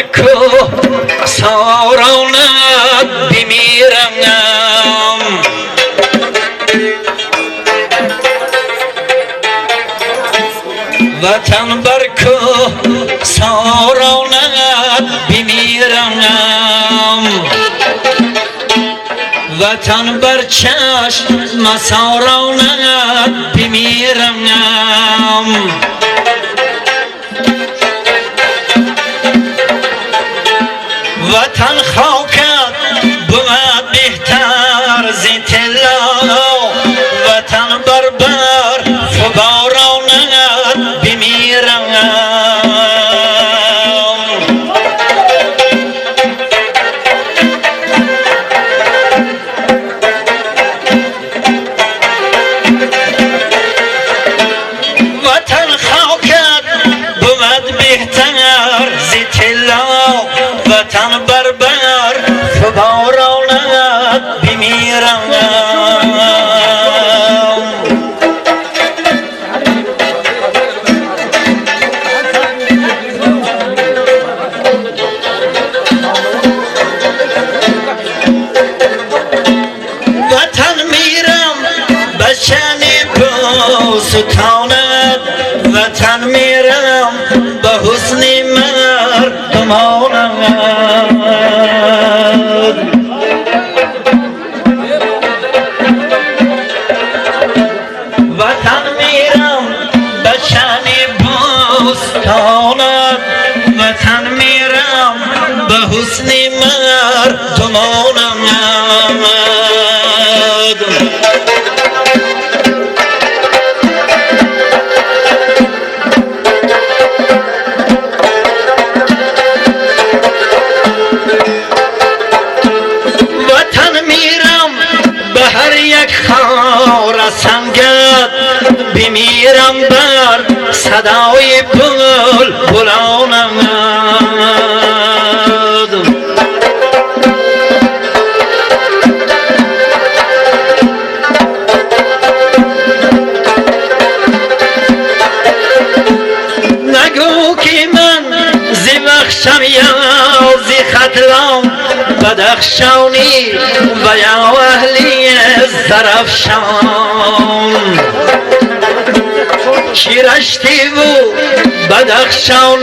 برکو ساراند بمیرم وطن برکو ساراند بمیرم وطن بر چشم ساراند بمیرم وطن خاکت بود بهتر ز طلا وطن بر برف و بارانت بمیرم وطن خاکت بود بهتر ز طلا وطن بر برف و بارانت بمیرم وطن میرم به شن بوستانت وطن میرم به حسن مردمانت وطن میرم به شن بوستانت وطن میرم به حسن مردمانت خار سنگت بمیرم بر صدای بلبلانت نگو که من ز بخشم یا ز ختلام بدخشانی و یا اهلی زرفشان شیرشتی و بدخشان